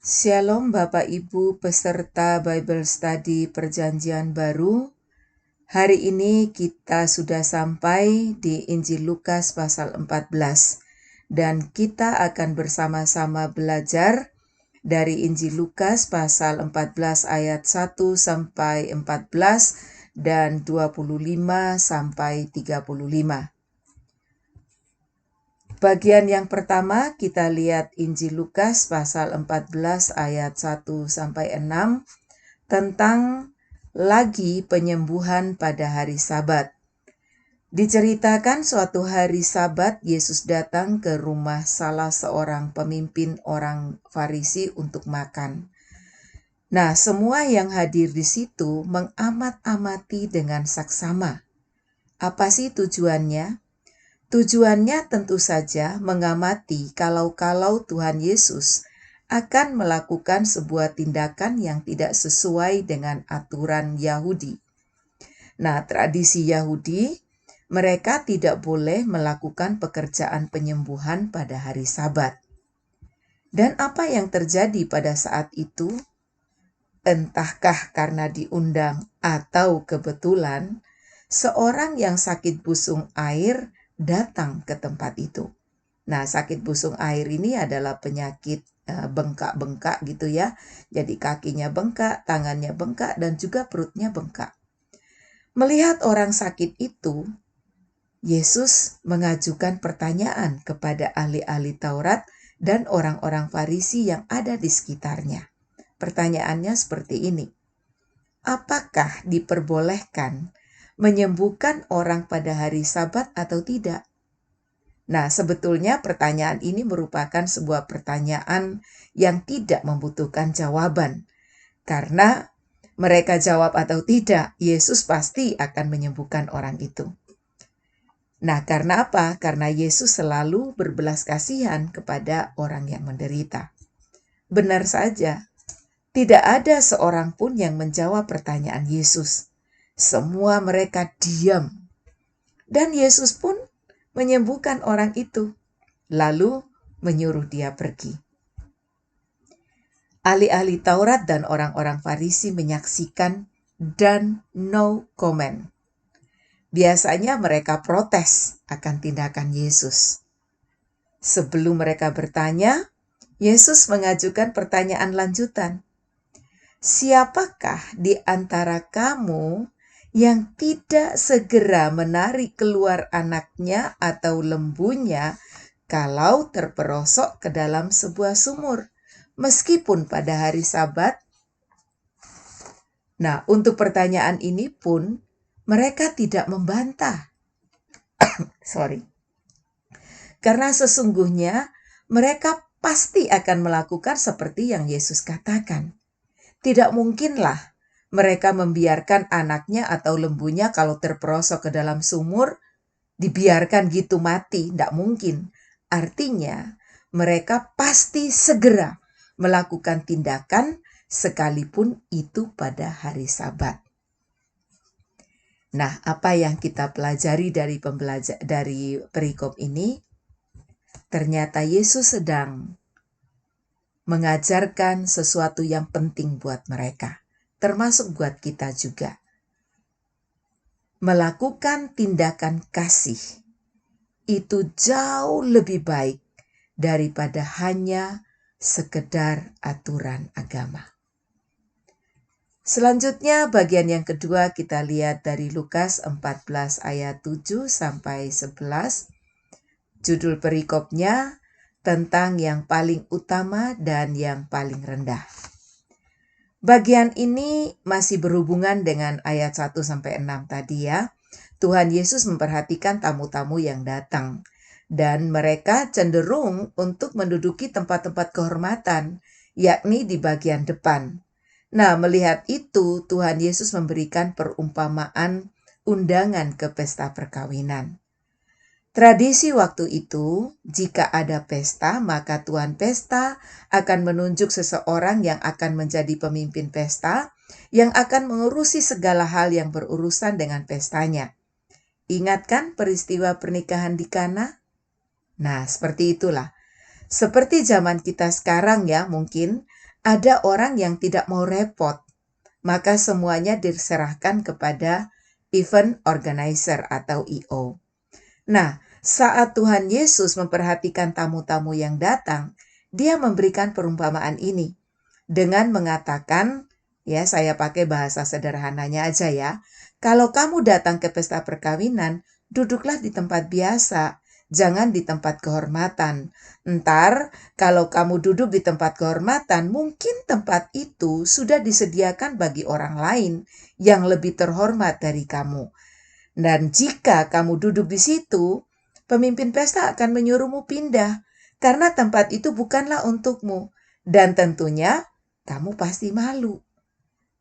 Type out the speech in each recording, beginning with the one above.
Shalom Bapak Ibu peserta Bible Study Perjanjian Baru. Hari ini kita sudah sampai di Injil Lukas pasal 14 dan kita akan bersama-sama belajar dari Injil Lukas pasal 14 ayat 1 sampai 14 dan 25 sampai 35. Bagian yang pertama kita lihat Injil Lukas pasal 14 ayat 1 sampai 6 tentang lagi penyembuhan pada hari Sabat. Diceritakan suatu hari Sabat Yesus datang ke rumah salah seorang pemimpin orang Farisi untuk makan. Nah, semua yang hadir di situ mengamat-amati dengan saksama. Apa sih tujuannya? Tujuannya tentu saja mengamati kalau Tuhan Yesus akan melakukan sebuah tindakan yang tidak sesuai dengan aturan Yahudi. Nah, tradisi Yahudi, mereka tidak boleh melakukan pekerjaan penyembuhan pada hari Sabat. Dan apa yang terjadi pada saat itu? Entahkah karena diundang atau kebetulan, seorang yang sakit busung air datang ke tempat itu. Nah, sakit busung air ini adalah penyakit bengkak-bengkak gitu ya. Jadi kakinya bengkak, tangannya bengkak, dan juga perutnya bengkak. Melihat orang sakit itu, Yesus mengajukan pertanyaan kepada ahli-ahli Taurat dan orang-orang Farisi yang ada di sekitarnya. Pertanyaannya seperti ini. Apakah diperbolehkan menyembuhkan orang pada hari Sabat atau tidak? Nah, sebetulnya pertanyaan ini merupakan sebuah pertanyaan yang tidak membutuhkan jawaban. Karena mereka jawab atau tidak, Yesus pasti akan menyembuhkan orang itu. Nah, karena apa? Karena Yesus selalu berbelas kasihan kepada orang yang menderita. Benar saja, tidak ada seorang pun yang menjawab pertanyaan Yesus. Semua mereka diam. Dan Yesus pun menyembuhkan orang itu, lalu menyuruh dia pergi. Ahli-ahli Taurat dan orang-orang Farisi menyaksikan dan no comment. Biasanya mereka protes akan tindakan Yesus. Sebelum mereka bertanya, Yesus mengajukan pertanyaan lanjutan. Siapakah di antara kamu yang tidak segera menarik keluar anaknya atau lembunya kalau terperosok ke dalam sebuah sumur, meskipun pada hari Sabat? Nah, untuk pertanyaan ini pun mereka tidak membantah. Karena sesungguhnya mereka pasti akan melakukan seperti yang Yesus katakan. Tidak mungkinlah mereka membiarkan anaknya atau lembunya kalau terperosok ke dalam sumur, dibiarkan gitu mati. Tidak mungkin. Artinya, mereka pasti segera melakukan tindakan sekalipun itu pada hari Sabat. Nah, apa yang kita pelajari dari perikop ini? Ternyata Yesus sedang mengajarkan sesuatu yang penting buat mereka, termasuk buat kita juga. Melakukan tindakan kasih itu jauh lebih baik daripada hanya sekedar aturan agama. Selanjutnya bagian yang kedua kita lihat dari Lukas 14 ayat 7 sampai 11. Judul perikopnya tentang yang paling utama dan yang paling rendah. Bagian ini masih berhubungan dengan ayat 1 sampai 6 tadi ya. Tuhan Yesus memperhatikan tamu-tamu yang datang dan mereka cenderung untuk menduduki tempat-tempat kehormatan, yakni di bagian depan. Nah, melihat itu Tuhan Yesus memberikan perumpamaan undangan ke pesta perkawinan. Tradisi waktu itu, jika ada pesta, maka tuan pesta akan menunjuk seseorang yang akan menjadi pemimpin pesta, yang akan mengurusi segala hal yang berurusan dengan pestanya. Ingatkan peristiwa pernikahan di Kana? Nah, seperti itulah. Seperti zaman kita sekarang ya, mungkin ada orang yang tidak mau repot, maka semuanya diserahkan kepada event organizer atau EO. Nah, saat Tuhan Yesus memperhatikan tamu-tamu yang datang, dia memberikan perumpamaan ini dengan mengatakan, ya saya pakai bahasa sederhananya aja ya, kalau kamu datang ke pesta perkawinan, duduklah di tempat biasa, jangan di tempat kehormatan. Ntar kalau kamu duduk di tempat kehormatan, mungkin tempat itu sudah disediakan bagi orang lain yang lebih terhormat dari kamu. Dan jika kamu duduk di situ, pemimpin pesta akan menyuruhmu pindah, karena tempat itu bukanlah untukmu. Dan tentunya kamu pasti malu.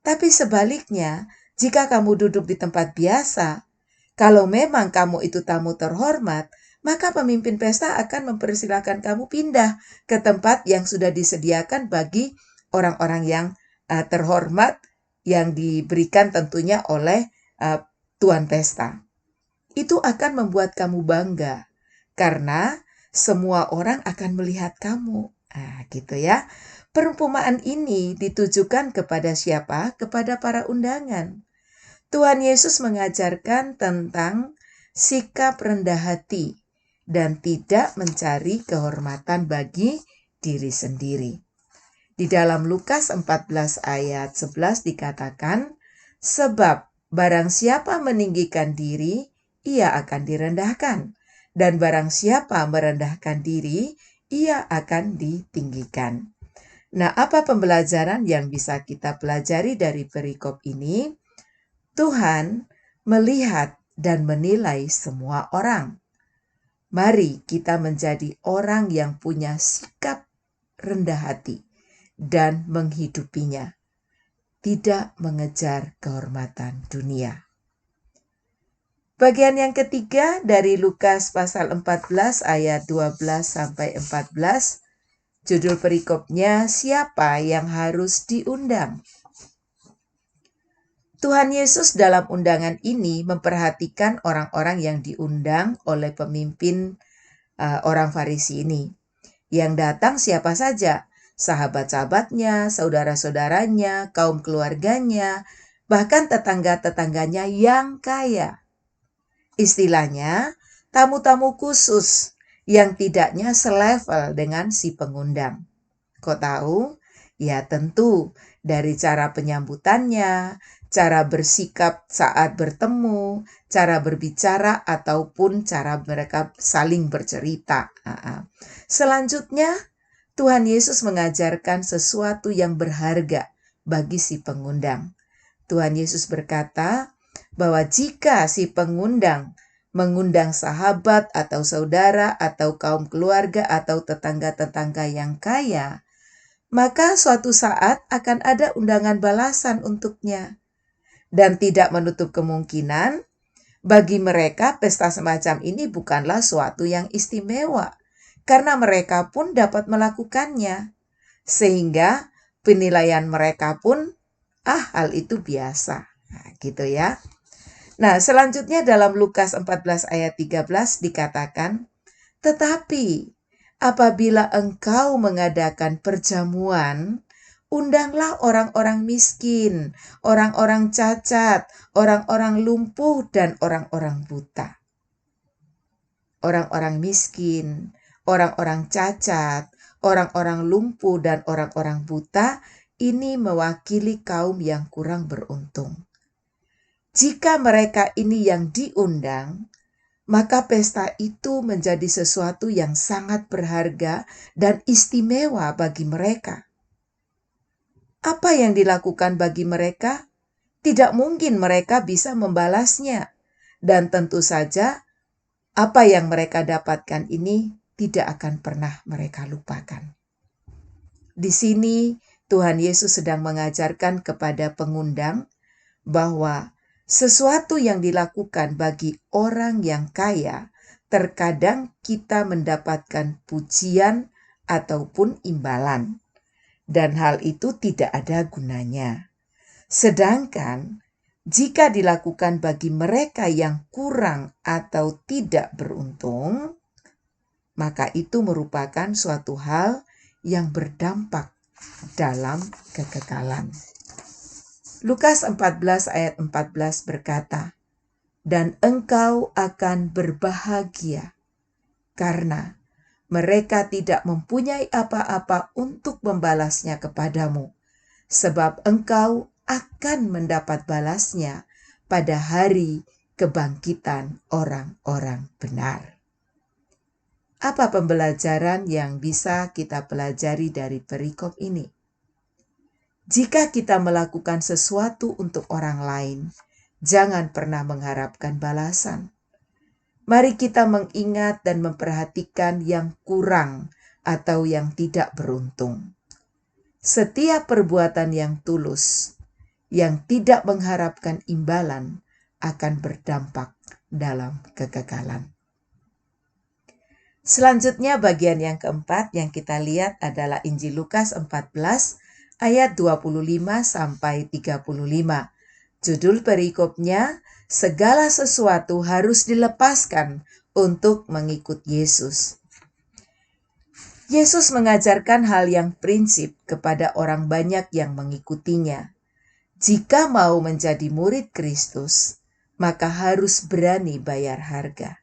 Tapi sebaliknya, jika kamu duduk di tempat biasa, kalau memang kamu itu tamu terhormat, maka pemimpin pesta akan mempersilahkan kamu pindah ke tempat yang sudah disediakan bagi orang-orang yang terhormat yang diberikan tentunya oleh tuan pesta. Itu akan membuat kamu bangga karena semua orang akan melihat kamu. Nah, gitu ya. Perumpamaan ini ditujukan kepada siapa? Kepada para undangan. Tuhan Yesus mengajarkan tentang sikap rendah hati dan tidak mencari kehormatan bagi diri sendiri. Di dalam Lukas 14 ayat 11 dikatakan, sebab barang siapa meninggikan diri, ia akan direndahkan. Dan barang siapa merendahkan diri, ia akan ditinggikan. Nah, apa pembelajaran yang bisa kita pelajari dari perikop ini? Tuhan melihat dan menilai semua orang. Mari kita menjadi orang yang punya sikap rendah hati dan menghidupinya, tidak mengejar kehormatan dunia. Bagian yang ketiga dari Lukas pasal 14 ayat 12 sampai 14, judul perikopnya, siapa yang harus diundang? Tuhan Yesus dalam undangan ini memperhatikan orang-orang yang diundang oleh pemimpin orang Farisi ini. Yang datang siapa saja, sahabat-sahabatnya, saudara-saudaranya, kaum keluarganya, bahkan tetangga-tetangganya yang kaya. Istilahnya, tamu-tamu khusus yang tidaknya selevel dengan si pengundang. Kok tahu? Ya tentu dari cara penyambutannya, cara bersikap saat bertemu, cara berbicara, ataupun cara mereka saling bercerita. Selanjutnya, Tuhan Yesus mengajarkan sesuatu yang berharga bagi si pengundang. Tuhan Yesus berkata bahwa jika si pengundang mengundang sahabat atau saudara atau kaum keluarga atau tetangga-tetangga yang kaya, maka suatu saat akan ada undangan balasan untuknya. Dan tidak menutup kemungkinan bagi mereka pesta semacam ini bukanlah suatu yang istimewa, karena mereka pun dapat melakukannya. Sehingga penilaian mereka pun, hal itu biasa. Nah, gitu ya. Nah, selanjutnya dalam Lukas 14 ayat 13 dikatakan, tetapi apabila engkau mengadakan perjamuan, undanglah orang-orang miskin, orang-orang cacat, orang-orang lumpuh, dan orang-orang buta. Orang-orang miskin, orang-orang cacat, orang-orang lumpuh, dan orang-orang buta ini mewakili kaum yang kurang beruntung. Jika mereka ini yang diundang, maka pesta itu menjadi sesuatu yang sangat berharga dan istimewa bagi mereka. Apa yang dilakukan bagi mereka? Tidak mungkin mereka bisa membalasnya. Dan tentu saja, apa yang mereka dapatkan ini tidak akan pernah mereka lupakan. Di sini Tuhan Yesus sedang mengajarkan kepada pengundang bahwa sesuatu yang dilakukan bagi orang yang kaya, terkadang kita mendapatkan pujian ataupun imbalan. Dan hal itu tidak ada gunanya. Sedangkan jika dilakukan bagi mereka yang kurang atau tidak beruntung, maka itu merupakan suatu hal yang berdampak dalam kekekalan. Lukas 14 ayat 14 berkata, "Dan engkau akan berbahagia karena mereka tidak mempunyai apa-apa untuk membalasnya kepadamu, sebab engkau akan mendapat balasnya pada hari kebangkitan orang-orang benar." Apa pembelajaran yang bisa kita pelajari dari perikop ini? Jika kita melakukan sesuatu untuk orang lain, jangan pernah mengharapkan balasan. Mari kita mengingat dan memperhatikan yang kurang atau yang tidak beruntung. Setiap perbuatan yang tulus, yang tidak mengharapkan imbalan, akan berdampak dalam kekekalan. Selanjutnya bagian yang keempat yang kita lihat adalah Injil Lukas 14 ayat 25 sampai 35. Judul perikopnya, segala sesuatu harus dilepaskan untuk mengikut Yesus. Yesus mengajarkan hal yang prinsip kepada orang banyak yang mengikutinya. Jika mau menjadi murid Kristus, maka harus berani bayar harga.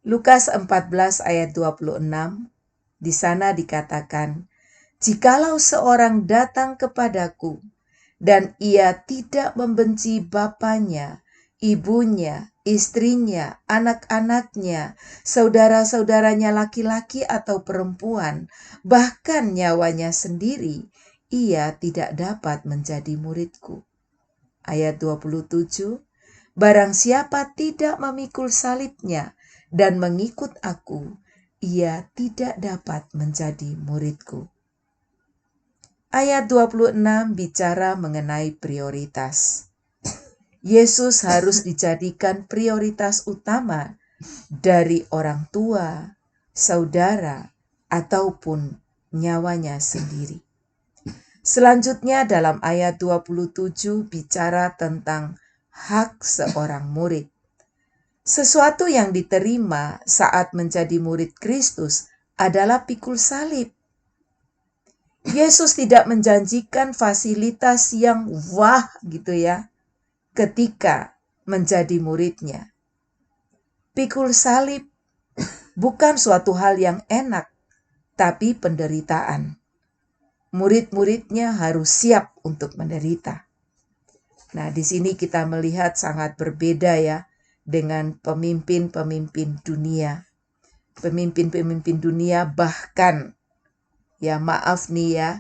Lukas 14 ayat 26, di sana dikatakan, "Jikalau seorang datang kepadaku, dan ia tidak membenci bapanya, ibunya, istrinya, anak-anaknya, saudara-saudaranya laki-laki atau perempuan, bahkan nyawanya sendiri, ia tidak dapat menjadi muridku." Ayat 27, "Barang siapa tidak memikul salibnya dan mengikut aku, ia tidak dapat menjadi muridku." Ayat 26 bicara mengenai prioritas. Yesus harus dijadikan prioritas utama dari orang tua, saudara, ataupun nyawanya sendiri. Selanjutnya dalam ayat 27 bicara tentang hak seorang murid. Sesuatu yang diterima saat menjadi murid Kristus adalah pikul salib. Yesus tidak menjanjikan fasilitas yang wah gitu ya ketika menjadi muridnya. Pikul salib bukan suatu hal yang enak, tapi penderitaan. Murid-muridnya harus siap untuk menderita. Nah, di sini kita melihat sangat berbeda ya dengan pemimpin-pemimpin dunia. Pemimpin-pemimpin dunia bahkan, ya maaf nih ya,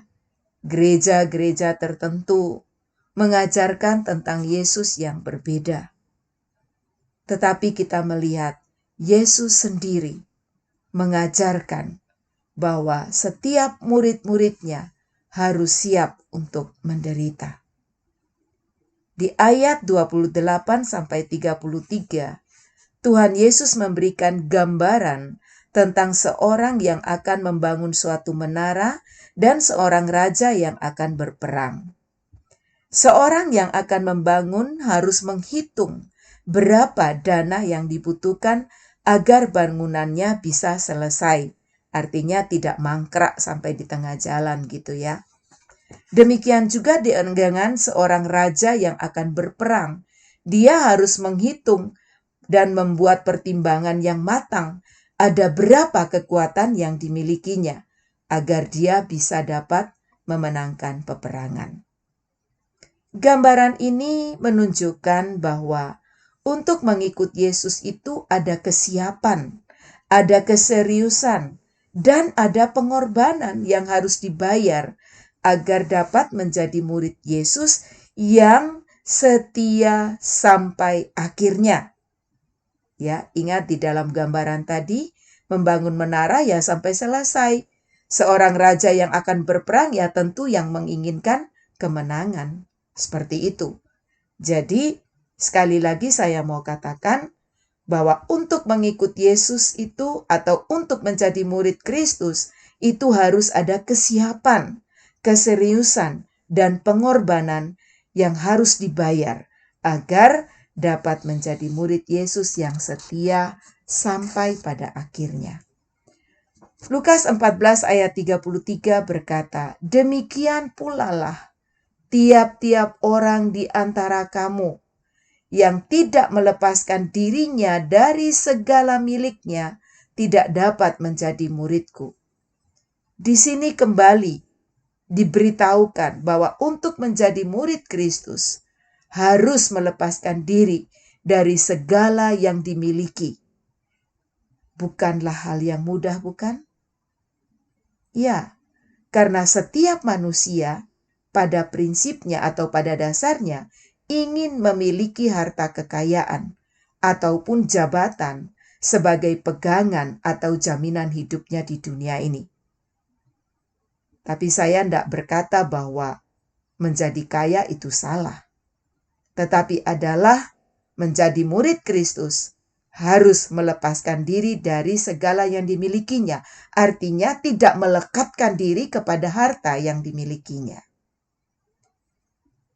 gereja-gereja tertentu mengajarkan tentang Yesus yang berbeda. Tetapi kita melihat Yesus sendiri mengajarkan bahwa setiap murid-muridnya harus siap untuk menderita. Di ayat 28 sampai 33, Tuhan Yesus memberikan gambaran tentang seorang yang akan membangun suatu menara dan seorang raja yang akan berperang. Seorang yang akan membangun harus menghitung berapa dana yang dibutuhkan agar bangunannya bisa selesai. Artinya tidak mangkrak sampai di tengah jalan gitu ya. Demikian juga dengan seorang raja yang akan berperang. Dia harus menghitung dan membuat pertimbangan yang matang. Ada berapa kekuatan yang dimilikinya agar dia bisa dapat memenangkan peperangan. Gambaran ini menunjukkan bahwa untuk mengikut Yesus itu ada kesiapan, ada keseriusan, dan ada pengorbanan yang harus dibayar agar dapat menjadi murid Yesus yang setia sampai akhirnya. Ya, ingat di dalam gambaran tadi, membangun menara ya sampai selesai. Seorang raja yang akan berperang ya tentu yang menginginkan kemenangan. Seperti itu. Jadi, sekali lagi saya mau katakan bahwa untuk mengikut Yesus itu atau untuk menjadi murid Kristus itu harus ada kesiapan, keseriusan, dan pengorbanan yang harus dibayar agar dapat menjadi murid Yesus yang setia sampai pada akhirnya. Lukas 14 ayat 33 berkata, "Demikian pula lah tiap-tiap orang di antara kamu yang tidak melepaskan dirinya dari segala miliknya tidak dapat menjadi muridku." Di sini kembali diberitahukan bahwa untuk menjadi murid Kristus harus melepaskan diri dari segala yang dimiliki. Bukanlah hal yang mudah, bukan? Ya, karena setiap manusia pada prinsipnya atau pada dasarnya ingin memiliki harta kekayaan ataupun jabatan sebagai pegangan atau jaminan hidupnya di dunia ini. Tapi saya tidak berkata bahwa menjadi kaya itu salah. Tetapi adalah menjadi murid Kristus harus melepaskan diri dari segala yang dimilikinya. Artinya tidak melekatkan diri kepada harta yang dimilikinya.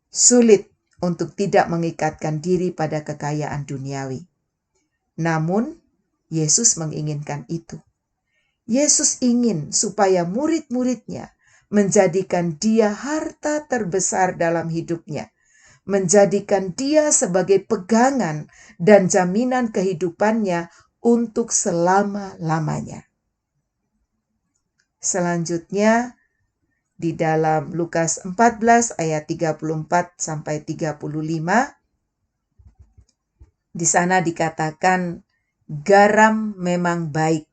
Sulit untuk tidak mengikatkan diri pada kekayaan duniawi. Namun, Yesus menginginkan itu. Yesus ingin supaya murid-muridnya menjadikan dia harta terbesar dalam hidupnya, menjadikan dia sebagai pegangan dan jaminan kehidupannya untuk selama-lamanya. Selanjutnya, di dalam Lukas 14 ayat 34 sampai 35, di sana dikatakan, garam memang baik,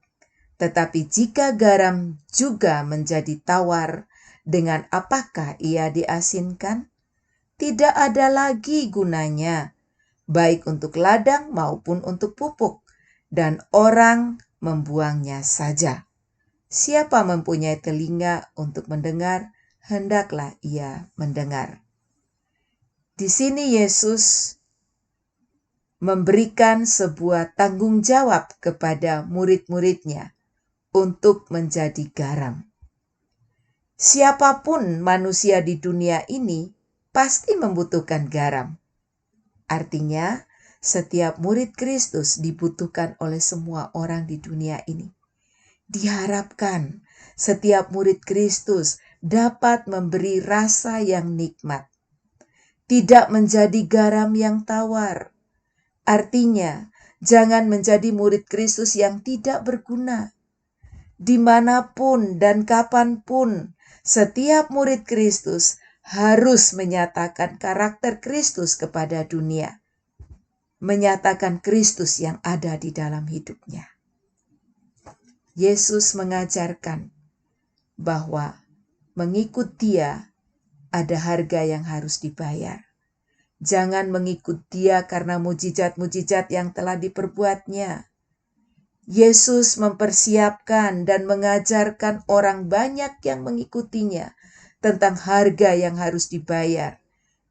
tetapi jika garam juga menjadi tawar, dengan apakah ia diasinkan? Tidak ada lagi gunanya, baik untuk ladang maupun untuk pupuk, dan orang membuangnya saja. Siapa mempunyai telinga untuk mendengar, hendaklah ia mendengar. Di sini Yesus memberikan sebuah tanggung jawab kepada murid-muridnya untuk menjadi garam. Siapapun manusia di dunia ini pasti membutuhkan garam. Artinya, setiap murid Kristus dibutuhkan oleh semua orang di dunia ini. Diharapkan setiap murid Kristus dapat memberi rasa yang nikmat, tidak menjadi garam yang tawar. Artinya, jangan menjadi murid Kristus yang tidak berguna. Dimanapun dan kapanpun, setiap murid Kristus harus menyatakan karakter Kristus kepada dunia, menyatakan Kristus yang ada di dalam hidupnya. Yesus mengajarkan bahwa mengikut Dia ada harga yang harus dibayar. Jangan mengikut Dia karena mujizat-mujizat yang telah diperbuatnya. Yesus mempersiapkan dan mengajarkan orang banyak yang mengikutinya tentang harga yang harus dibayar,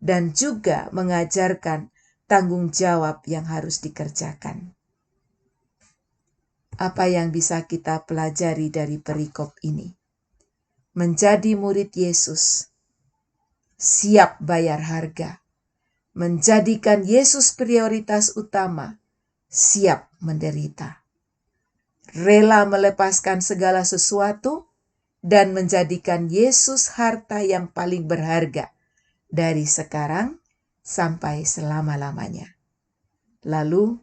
dan juga mengajarkan tanggung jawab yang harus dikerjakan. Apa yang bisa kita pelajari dari perikop ini? Menjadi murid Yesus, siap bayar harga. Menjadikan Yesus prioritas utama, siap menderita. Rela melepaskan segala sesuatu dan menjadikan Yesus harta yang paling berharga dari sekarang sampai selama-lamanya. Lalu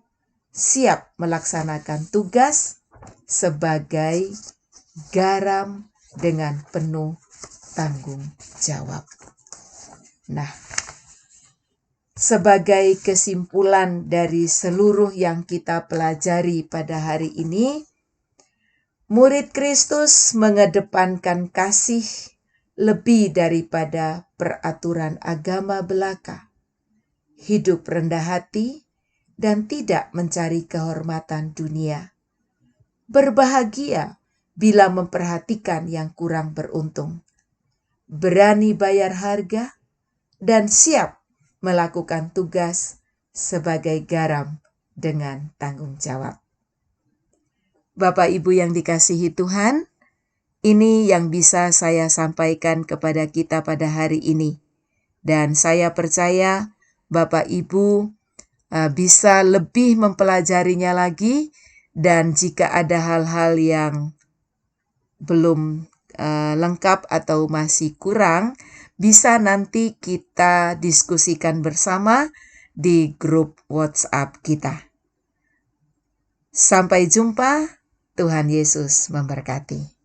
siap melaksanakan tugas sebagai garam dengan penuh tanggung jawab. Nah, sebagai kesimpulan dari seluruh yang kita pelajari pada hari ini, murid Kristus mengedepankan kasih lebih daripada peraturan agama belaka, hidup rendah hati, dan tidak mencari kehormatan dunia. Berbahagia bila memperhatikan yang kurang beruntung, berani bayar harga, dan siap melakukan tugas sebagai garam dengan tanggung jawab. Bapak Ibu yang dikasihi Tuhan, ini yang bisa saya sampaikan kepada kita pada hari ini. Dan saya percaya Bapak Ibu bisa lebih mempelajarinya lagi, dan jika ada hal-hal yang belum lengkap atau masih kurang, bisa nanti kita diskusikan bersama di grup WhatsApp kita. Sampai jumpa, Tuhan Yesus memberkati.